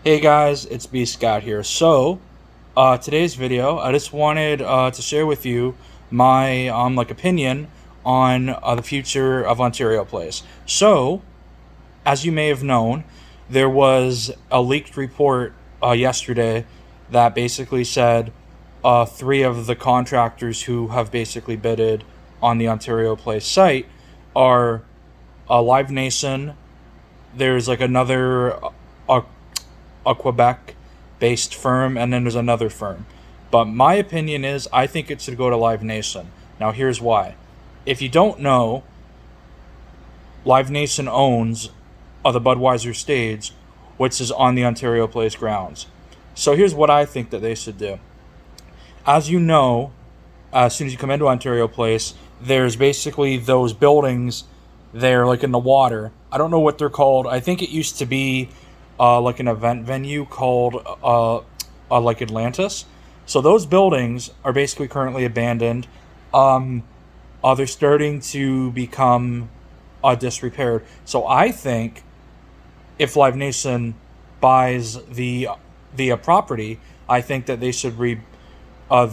Hey guys, it's Bscat here. Today's video, I just wanted to share with you my opinion on the future of Ontario Place. As you may have known, there was a leaked report yesterday that basically said three of the contractors who have basically bidded on the Ontario Place site are Live Nation. There's like another a Quebec based firm, and then there's another firm. But my opinion is I think it should go to Live Nation. Now, here's why. If you don't know, Live Nation owns the Budweiser stage, which is on the Ontario Place grounds. So here's what I think that they should do. As you know, as soon as you come into Ontario Place, there's basically those buildings there, like in the water. I don't know what they're called. I think it used to be like an event venue called like Atlantis. So those buildings are basically currently abandoned. They're starting to become disrepaired. So I think if Live Nation buys the property, I think that they should re oh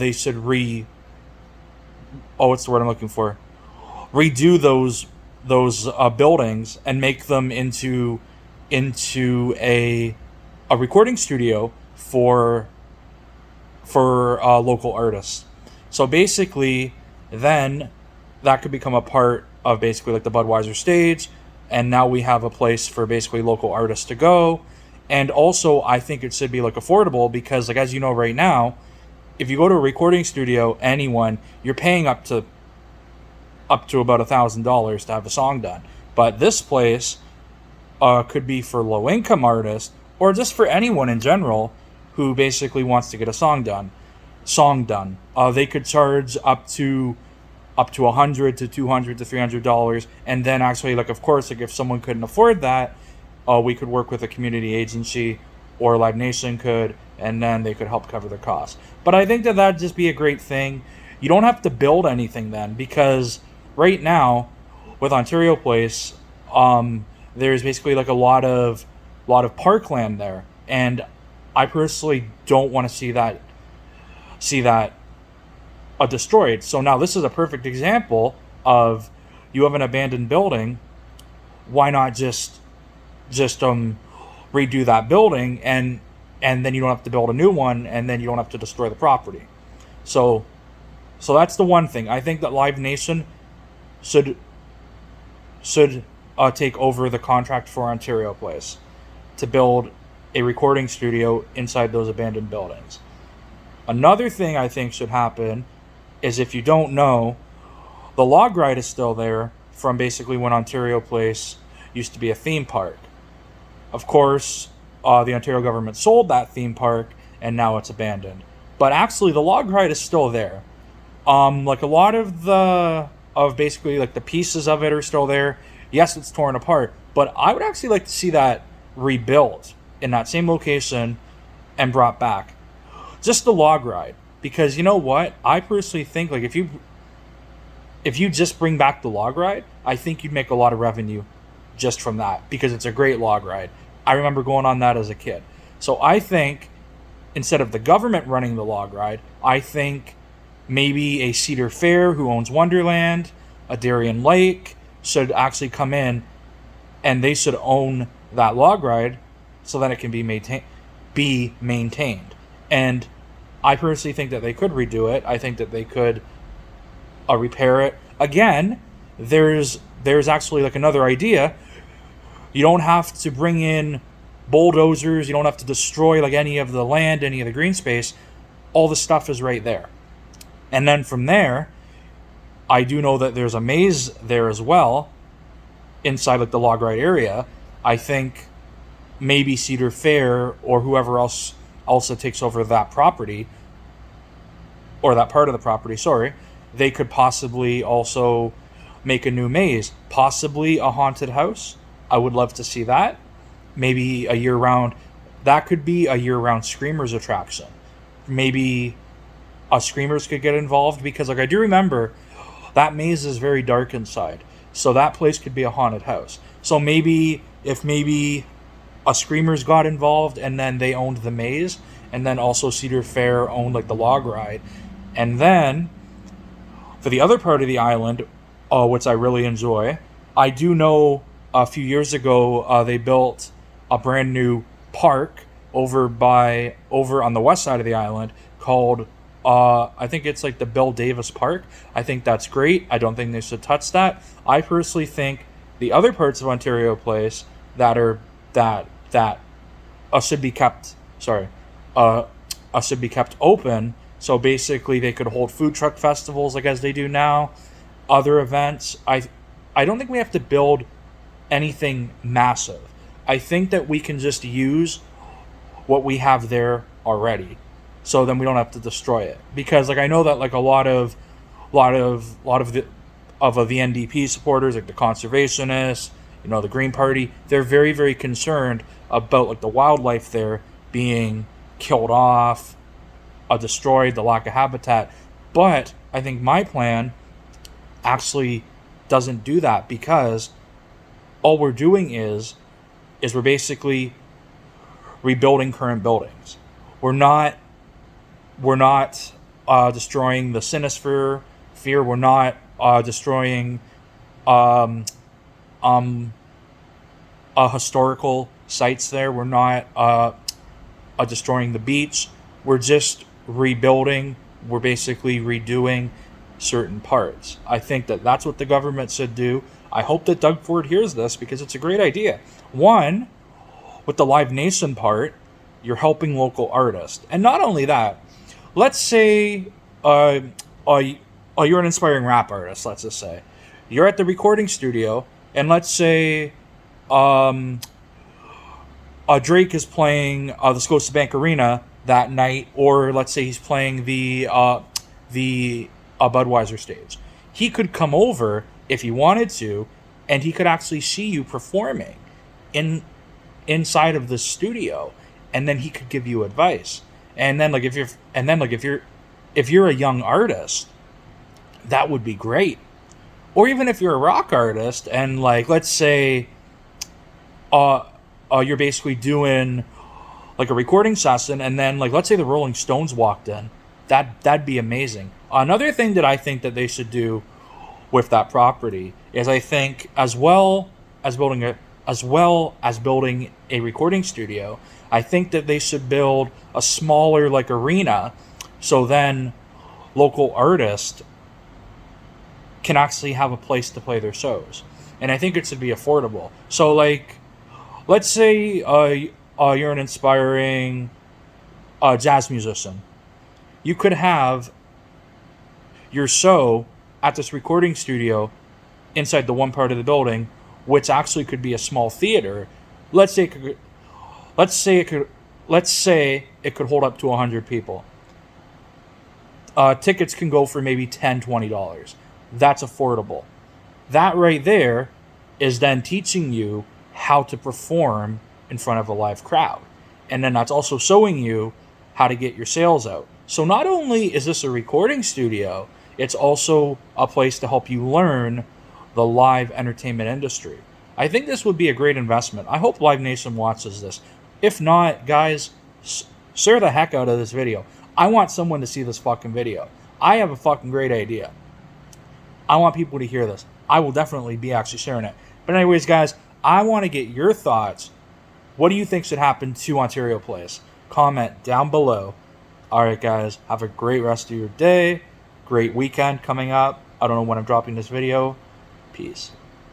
what's the word I'm looking for, redo those buildings and make them into a recording studio for local artists. So basically, then that could become a part of basically like the Budweiser stage, and now we have a place for basically local artists to go. And also, I think it should be like affordable because, like as you know, right now, if you go to a recording studio, anyone, you're paying up to about $1,000 to have a song done. But this place could be for low income artists or just for anyone in general who basically wants to get a song done. They could charge up to $100 to $200 to $300, and then actually, like of course, like if someone couldn't afford that, we could work with a community agency or Live Nation could, and then they could help cover the cost. But I think that that'd just be a great thing. You don't have to build anything then, because right now with Ontario Place, there's basically like a lot of parkland there, and I personally don't want to see that destroyed. So now this is a perfect example of, you have an abandoned building. Why not just redo that building, and then you don't have to build a new one, and then you don't have to destroy the property. So that's the one thing. I think that Live Nation should take over the contract for Ontario Place to build a recording studio inside those abandoned buildings. Another thing I think should happen is, if you don't know, the log ride is still there from basically when Ontario Place used to be a theme park. Of course, the Ontario government sold that theme park, and now it's abandoned. But actually, the log ride is still there. Like a lot of basically like the pieces of it are still there. Yes, it's torn apart, but I would actually like to see that rebuilt in that same location and brought back. Just the log ride, because you know what? I personally think, like, if you just bring back the log ride, I think you'd make a lot of revenue just from that, because it's a great log ride. I remember going on that as a kid. So I think instead of the government running the log ride, I think maybe a Cedar Fair, who owns Wonderland, a Darien Lake, should actually come in, and they should own that log ride so that it can be maintained. And I personally think that they could redo it. I think that they could repair it. Again, there's actually like another idea. You don't have to bring in bulldozers. You don't have to destroy like any of the land, any of the green space. All the stuff is right there. And then from there, I do know that there's a maze there as well, inside like the log ride area. I think maybe Cedar Fair or whoever else also takes over that property, or that part of the property, sorry, they could possibly also make a new maze, possibly a haunted house. I would love to see that. Maybe a year-round, that could be a year-round Screamers attraction. Maybe Screamers could get involved, because like I do remember that maze is very dark inside. So that place could be a haunted house. So maybe Screamers got involved, and then they owned the maze, and then also Cedar Fair owned like the log ride, and then for the other part of the island, which I really enjoy, I do know a few years ago they built a brand new park over on the west side of the island called I think it's like the Bill Davis Park. I think that's great. I don't think they should touch that. I personally think the other parts of Ontario Place that are that should be kept. Sorry, should be kept open. So basically, they could hold food truck festivals like as they do now, other events. I don't think we have to build anything massive. I think that we can just use what we have there already, so then we don't have to destroy it. Because like I know that like a lot of the NDP supporters, like the conservationists, the Green Party, they're very, very concerned about like the wildlife there being killed off, destroyed, the lack of habitat. But I think my plan actually doesn't do that, because all we're doing is we're basically rebuilding current buildings. We're not destroying the Sinisphere. We're not destroying historical sites there. We're not destroying the beach. We're just rebuilding. We're basically redoing certain parts. I think that that's what the government should do. I hope that Doug Ford hears this, because it's a great idea. One, with the Live Nation part, you're helping local artists. And not only that, let's say you're an inspiring rap artist, let's just say. You're at the recording studio, and let's say Drake is playing the Scotiabank Arena that night, or let's say he's playing the Budweiser stage. He could come over if he wanted to, and he could actually see you performing inside of the studio, and then he could give you advice. And then if you're a young artist, that would be great. Or even if you're a rock artist, and like let's say you're basically doing like a recording session, and then like let's say the Rolling Stones walked in, that'd be amazing. Another thing that I think that they should do with that property is, I think, as well as building a recording studio, I think that they should build a smaller like arena, so then local artists can actually have a place to play their shows. And I think it should be affordable. So like, let's say you're an inspiring jazz musician. You could have your show at this recording studio inside the one part of the building, which actually could be a small theater. Let's say it could hold up to 100 people. Tickets can go for maybe $10, $20. That's affordable. That right there is then teaching you how to perform in front of a live crowd. And then that's also showing you how to get your sales out. So not only is this a recording studio, it's also a place to help you learn the live entertainment industry. I think this would be a great investment. I hope Live Nation watches this. If not, guys, share the heck out of this video. I want someone to see this fucking video. I have a fucking great idea. I want people to hear this. I will definitely be actually sharing it. But anyways, guys, I want to get your thoughts. What do you think should happen to Ontario Place? Comment down below. All right, guys, have a great rest of your day. Great weekend coming up. I don't know when I'm dropping this video. Peace.